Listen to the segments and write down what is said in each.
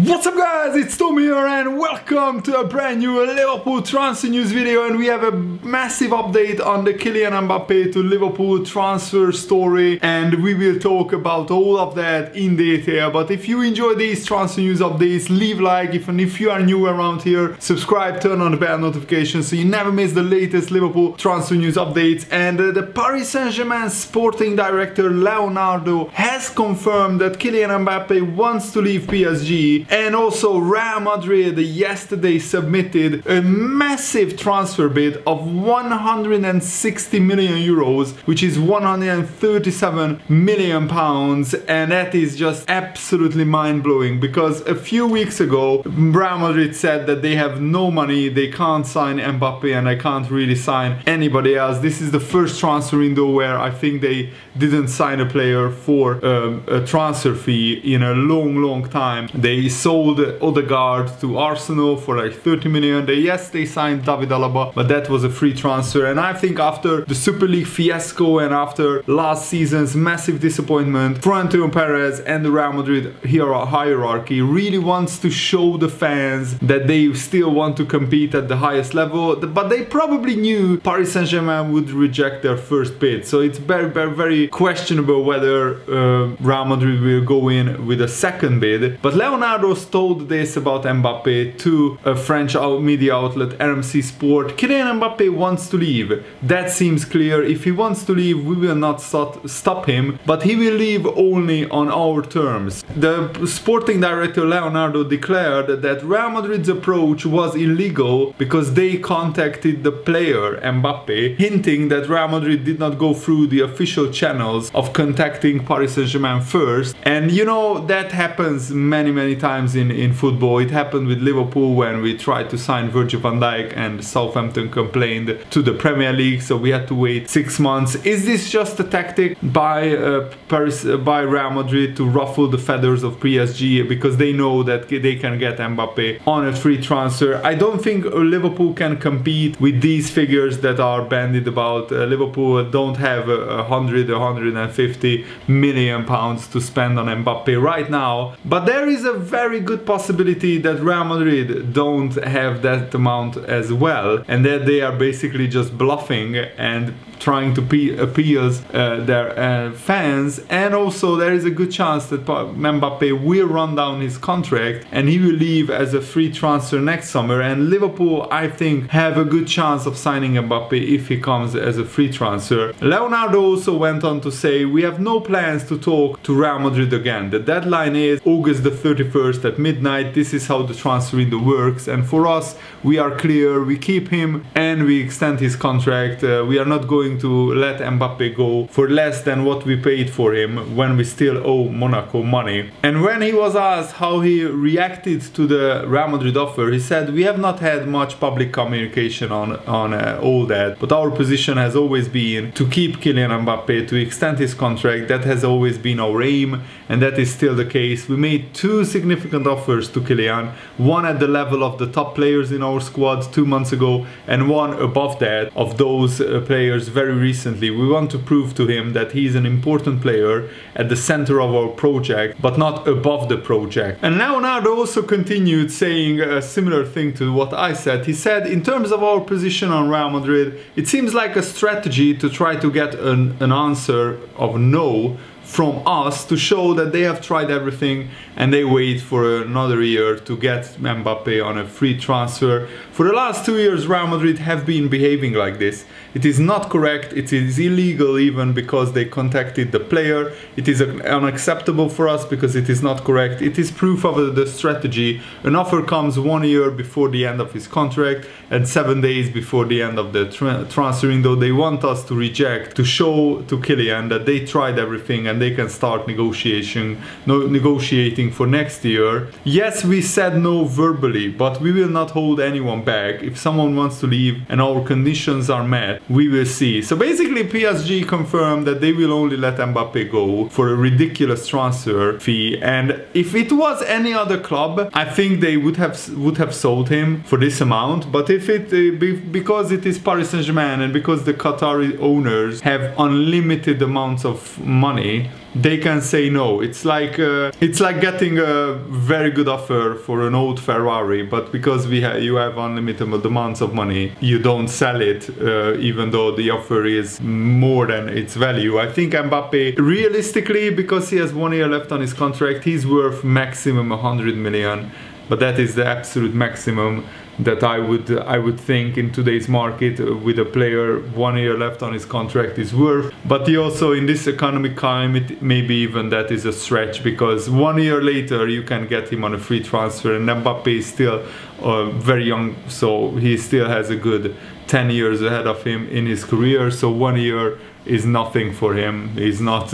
What's up guys, it's Tommy here and welcome to a brand new Liverpool transfer news video, and we have a massive update on the Kylian Mbappé to Liverpool transfer story, and we will talk about all of that in detail. But if you enjoy these transfer news updates, leave a like, if you are new around here, subscribe, turn on the bell notifications so you never miss the latest Liverpool transfer news updates. And the Paris Saint-Germain sporting director Leonardo has confirmed that Kylian Mbappé wants to leave PSG. And also Real Madrid yesterday submitted a massive transfer bid of 160 million euros, which is 137 million pounds, and that is just absolutely mind-blowing, because a few weeks ago Real Madrid said that they have no money, they can't sign Mbappé and they can't really sign anybody else. This is the first transfer window where I think they didn't sign a player for a transfer fee in a long time. They sold Odegaard to Arsenal for like 30 million. They signed David Alaba, but that was a free transfer. And I think after the Super League fiasco and after last season's massive disappointment, Florentino Perez and the Real Madrid hierarchy really wants to show the fans that they still want to compete at the highest level. But they probably knew Paris Saint-Germain would reject their first bid, so it's very questionable whether Real Madrid will go in with a second bid. But Leonardo told this about Mbappé to a French media outlet, RMC Sport. Kylian Mbappé wants to leave. That seems clear. If he wants to leave, we will not stop him, but he will leave only on our terms. The sporting director Leonardo declared that Real Madrid's approach was illegal because they contacted the player Mbappé, hinting that Real Madrid did not go through the official channels of contacting Paris Saint-Germain first. And you know, that happens many times in football. It happened with Liverpool when we tried to sign Virgil van Dijk and Southampton complained to the Premier League, so we had to wait 6 months. Is this just a tactic by Real Madrid to ruffle the feathers of PSG because they know that they can get Mbappé on a free transfer? I don't think Liverpool can compete with these figures that are bandied about. Liverpool don't have 150 million pounds to spend on Mbappé right now, but there is a very good possibility that Real Madrid don't have that amount as well, and that they are basically just bluffing and trying to appeal their fans. And also there is a good chance that Mbappé will run down his contract and he will leave as a free transfer next summer, and Liverpool, I think, have a good chance of signing Mbappé if he comes as a free transfer. Leonardo also went on to say, we have no plans to talk to Real Madrid again. The deadline is August the 31st at midnight. This is how the transfer window works, and for us, we are clear. We keep him and we extend his contract. We are not going to let Mbappé go for less than what we paid for him when we still owe Monaco money. And when he was asked how he reacted to the Real Madrid offer, he said, we have not had much public communication on all that, but our position has always been to keep Kylian Mbappé, to extend his contract. That has always been our aim, and that is still the case. We made 2 significant offers to Kylian, one at the level of the top players in our squad 2 months ago, and one above that of those players very recently. We want to prove to him that he is an important player at the center of our project, but not above the project. And Leonardo also continued saying a similar thing to what I said. He said, in terms of our position on Real Madrid, it seems like a strategy to try to get an answer of no from us to show that they have tried everything and they wait for another year to get Mbappé on a free transfer. For the last 2 years, Real Madrid have been behaving like this. It is not correct, it is illegal even because they contacted the player. It is unacceptable for us because it is not correct. It is proof of the strategy. An offer comes 1 year before the end of his contract and 7 days before the end of the transfer window. They want us to reject, to show to Kylian that they tried everything and they can start negotiating for next year. Yes, we said no verbally, but we will not hold anyone back. If someone wants to leave and our conditions are met, we will see. So basically PSG confirmed that they will only let Mbappé go for a ridiculous transfer fee, and if it was any other club, I think they would have sold him for this amount. But if because it is Paris Saint-Germain and because the Qatari owners have unlimited amounts of money, money, they can say no. It's like getting a very good offer for an old Ferrari, but because you have unlimited amounts of money, you don't sell it, even though the offer is more than its value. I think Mbappe, realistically, because he has 1 year left on his contract, he's worth maximum 100 million. But that is the absolute maximum that I would think in today's market, with a player 1 year left on his contract, is worth. But he also, in this economic climate, maybe even that is a stretch, because 1 year later you can get him on a free transfer, and Mbappe is still very young, so he still has a good 10 years ahead of him in his career. So 1 year is nothing for him. He's not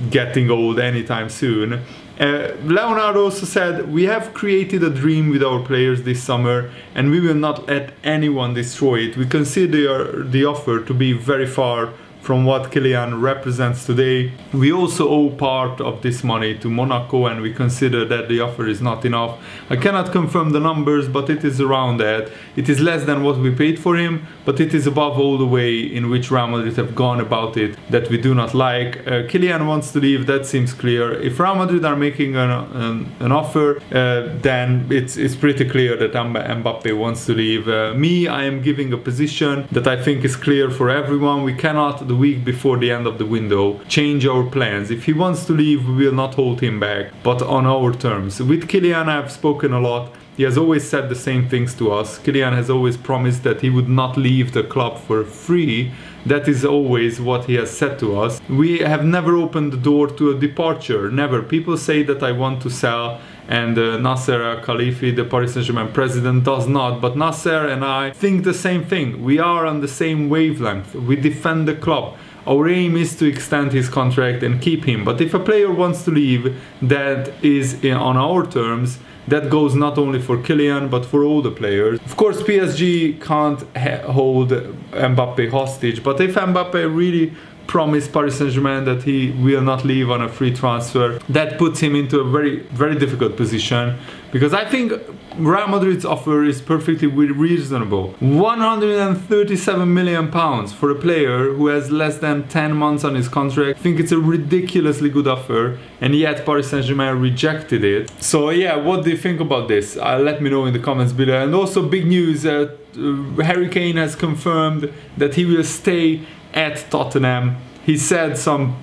getting old anytime soon. Leonardo also said, we have created a dream with our players this summer and we will not let anyone destroy it. We consider the offer to be very far from what Kylian represents today. We also owe part of this money to Monaco and we consider that the offer is not enough. I cannot confirm the numbers, but it is around that. It is less than what we paid for him, but it is above all the way in which Real Madrid have gone about it that we do not like. Kylian wants to leave, that seems clear. If Real Madrid are making an offer, then it's pretty clear that Mbappe wants to leave. I am giving a position that I think is clear for everyone. We cannot, the week before the end of the window, change our plans. If he wants to leave, we will not hold him back, but on our terms. With Kylian, I have spoken a lot. He has always said the same things to us. Kylian has always promised that he would not leave the club for free. That is always what he has said to us. We have never opened the door to a departure, never. People say that I want to sell, and Nasser Al-Khelaifi, the Paris Saint-Germain president, does not. But Nasser and I think the same thing. We are on the same wavelength. We defend the club. Our aim is to extend his contract and keep him. But if a player wants to leave, that is on our terms. That goes not only for Kylian, but for all the players. Of course, PSG can't hold Mbappe hostage, but if Mbappe really promised Paris Saint-Germain that he will not leave on a free transfer, that puts him into a very, very difficult position, because I think Real Madrid's offer is perfectly reasonable. 137 million pounds for a player who has less than 10 months on his contract. I think it's a ridiculously good offer, and yet Paris Saint-Germain rejected it. So yeah, what do you think about this? Let me know in the comments below. And also big news, Harry Kane has confirmed that he will stay at Tottenham. He said some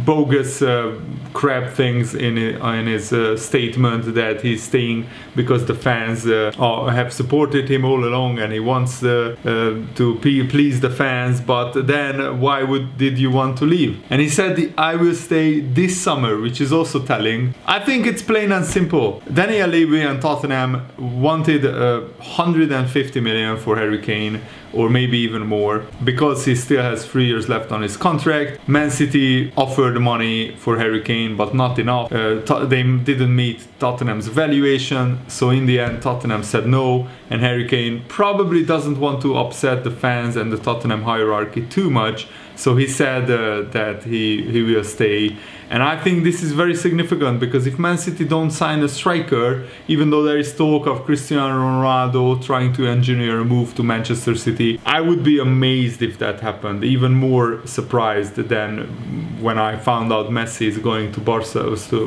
bogus crap things in his statement, that he's staying because the fans have supported him all along and he wants to please the fans, but then why did you want to leave? And he said, I will stay this summer, which is also telling. I think it's plain and simple. Daniel Levy and Tottenham wanted 150 million for Harry Kane, or maybe even more, because he still has 3 years left on his contract. Man City offered money for Harry Kane, but not enough. They didn't meet Tottenham's valuation, so in the end Tottenham said no, and Harry Kane probably doesn't want to upset the fans and the Tottenham hierarchy too much, so he said that he will stay. And I think this is very significant, because if Man City don't sign a striker, even though there is talk of Cristiano Ronaldo trying to engineer a move to Manchester City, I would be amazed if that happened, even more surprised than when I found out Messi is going to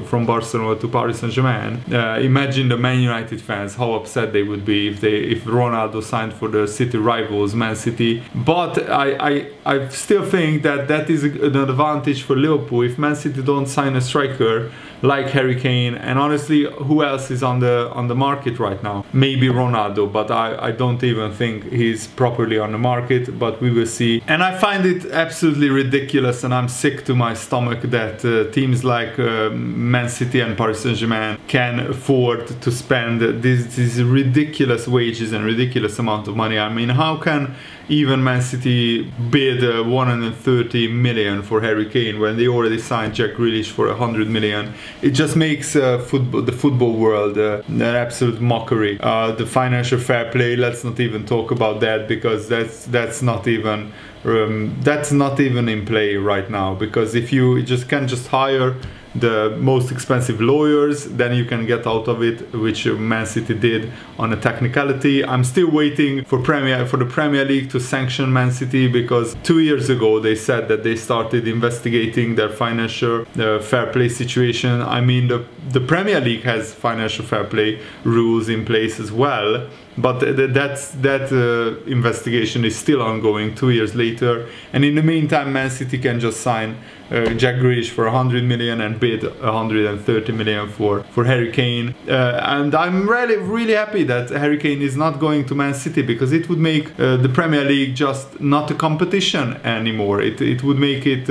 from Barcelona to Paris Saint-Germain. Imagine the Man United fans, how upset they would be if Ronaldo signed for the City rivals, Man City. But I still think that is an advantage for Liverpool. If Man City don't sign a striker like Harry Kane, and honestly, who else is on the market right now? Maybe Ronaldo, but I don't even think he's properly on the market, but we will see. And I find it absolutely ridiculous, and I'm sick to my stomach that teams like Man City and Paris Saint-Germain can afford to spend these ridiculous wages and ridiculous amount of money. I mean, how can even Man City bid 130 million for Harry Kane when they already signed Jack Grealish for 100 million? It just makes the football world an absolute mockery. The financial fair play, let's not even talk about that, because that's not even in play right now. Because if you can't just hire the most expensive lawyers, then you can get out of it, which Man City did on a technicality. I'm still waiting for the Premier League to sanction Man City, because 2 years ago they said that they started investigating their financial fair play situation. I mean, the Premier League has financial fair play rules in place as well, but that investigation is still ongoing 2 years later. And in the meantime, Man City can just sign Jack Grealish for 100 million and bid 130 million for Harry Kane. And I'm really happy that Harry Kane is not going to Man City, because it would make the Premier League just not a competition anymore. It would make it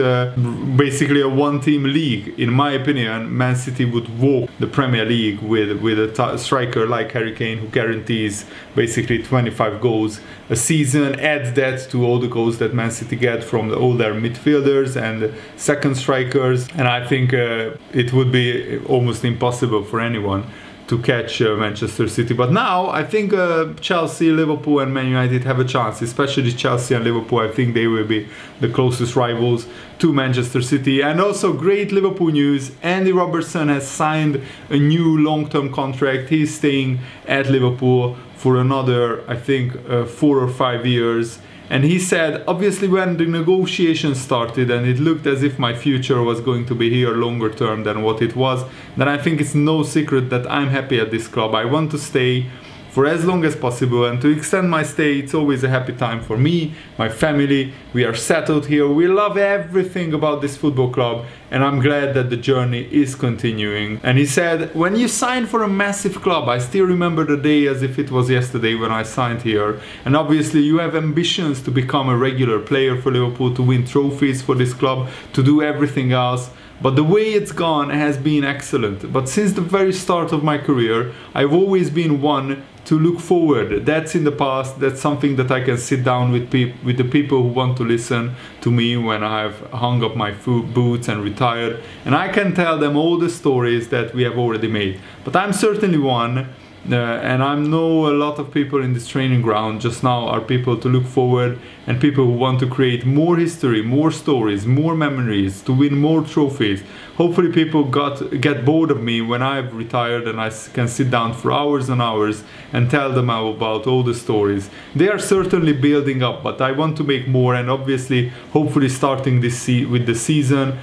basically a one-team league. In my opinion, Man City would walk the Premier League with a striker like Harry Kane, who guarantees basically 25 goals a season. Add that to all the goals that Man City get from all their midfielders and second strikers, and I think it would be almost impossible for anyone to catch Manchester City. But now I think Chelsea, Liverpool and Man United have a chance, especially Chelsea and Liverpool. I think they will be the closest rivals to Manchester City. And also great Liverpool news, Andy Robertson has signed a new long-term contract. He's staying at Liverpool for another, I think, 4 or 5 years. And he said, obviously when the negotiations started and it looked as if my future was going to be here longer term than what it was, then I think it's no secret that I'm happy at this club. I want to stay for as long as possible, and to extend my stay, it's always a happy time for me, my family. We are settled here, we love everything about this football club, and I'm glad that the journey is continuing. And he said, when you sign for a massive club, I still remember the day as if it was yesterday when I signed here, and obviously you have ambitions to become a regular player for Liverpool, to win trophies for this club, to do everything else. But the way it's gone has been excellent. But since the very start of my career, I've always been one to look forward. That's in the past. That's something that I can sit down with the people who want to listen to me when I've hung up my boots and retired. And I can tell them all the stories that we have already made. But I'm certainly one. And I know a lot of people in this training ground just now are people to look forward, and people who want to create more history, more stories, more memories, to win more trophies. Hopefully people get bored of me when I've retired and I can sit down for hours and hours and tell them about all the stories. They are certainly building up, but I want to make more, and obviously hopefully starting this with the season,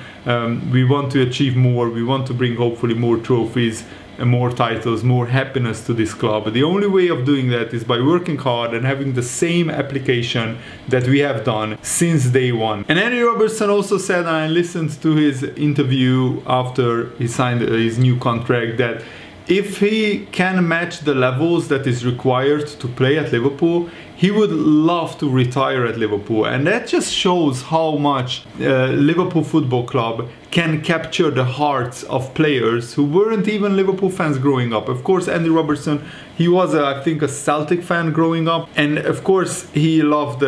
we want to achieve more. We want to bring hopefully more trophies and more titles, more happiness to this club. The only way of doing that is by working hard and having the same application that we have done since day one. And Andy Robertson also said, and I listened to his interview after he signed his new contract, that if he can match the levels that is required to play at Liverpool, he would love to retire at Liverpool. And that just shows how much Liverpool Football Club can capture the hearts of players who weren't even Liverpool fans growing up. Of course, Andy Robertson, he was, I think, a Celtic fan growing up. And of course, he loved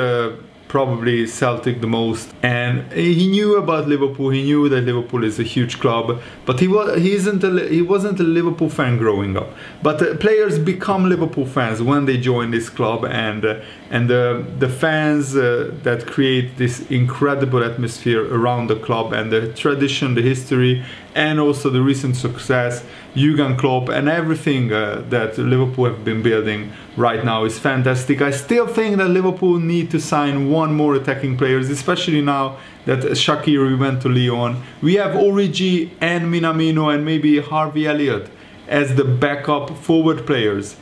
probably Celtic the most, and he knew about Liverpool. He knew that Liverpool is a huge club, but he wasn't a Liverpool fan growing up. But players become Liverpool fans when they join this club, and the fans that create this incredible atmosphere around the club, and the tradition, the history, and also the recent success, Jurgen Klopp, and everything that Liverpool have been building right now is fantastic. I still think that Liverpool need to sign one more attacking players, especially now that Shaqiri went to Lyon. We have Origi and Minamino and maybe Harvey Elliott as the backup forward players.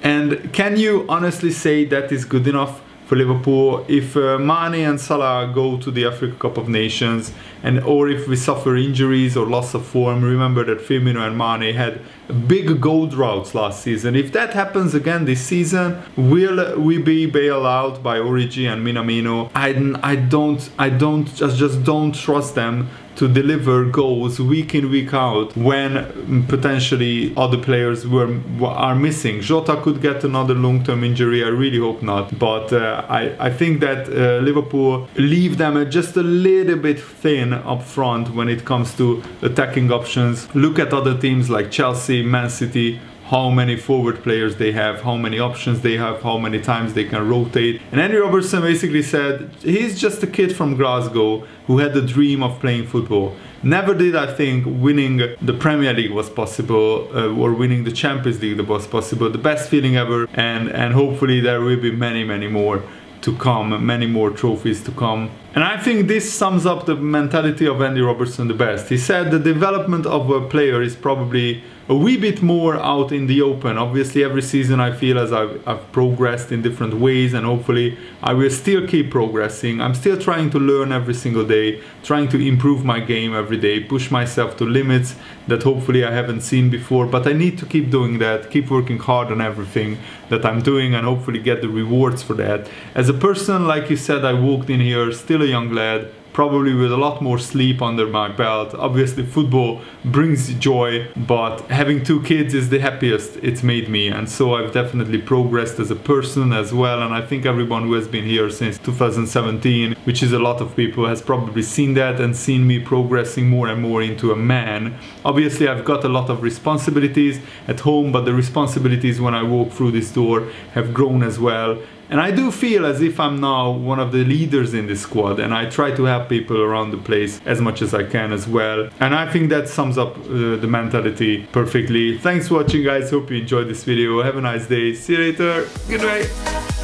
And can you honestly say that is good enough for Liverpool? If Mane and Salah go to the Africa Cup of Nations, or if we suffer injuries or loss of form, remember that Firmino and Mane had big goal droughts last season. If that happens again this season, will we be bailed out by Origi and Minamino? I just don't trust them to deliver goals week in, week out when potentially other players are missing. Jota could get another long-term injury, I really hope not. But I think that Liverpool leave them just a little bit thin up front when it comes to attacking options. Look at other teams like Chelsea, Man City, how many forward players they have, how many options they have, how many times they can rotate. And Andy Robertson basically said he's just a kid from Glasgow who had the dream of playing football. Never did I think winning the Premier League was possible, or winning the Champions League was possible. The best feeling ever, and hopefully there will be many more to come, many more trophies to come. And I think this sums up the mentality of Andy Robertson the best. He said the development of a player is probably a wee bit more out in the open. Obviously every season I feel as I've progressed in different ways, and hopefully I will still keep progressing. I'm still trying to learn every single day, trying to improve my game every day, push myself to limits that hopefully I haven't seen before, but I need to keep doing that, keep working hard on everything that I'm doing, and hopefully get the rewards for that. As a person, like you said, I walked in here still a young lad, probably with a lot more sleep under my belt. Obviously football brings joy, but having 2 kids is the happiest it's made me, and so I've definitely progressed as a person as well. And I think everyone who has been here since 2017, which is a lot of people, has probably seen that and seen me progressing more and more into a man. Obviously I've got a lot of responsibilities at home, but the responsibilities when I walk through this door have grown as well. And I do feel as if I'm now one of the leaders in this squad, and I try to help people around the place as much as I can as well. And I think that sums up the mentality perfectly. Thanks for watching, guys. Hope you enjoyed this video. Have a nice day. See you later. Good night.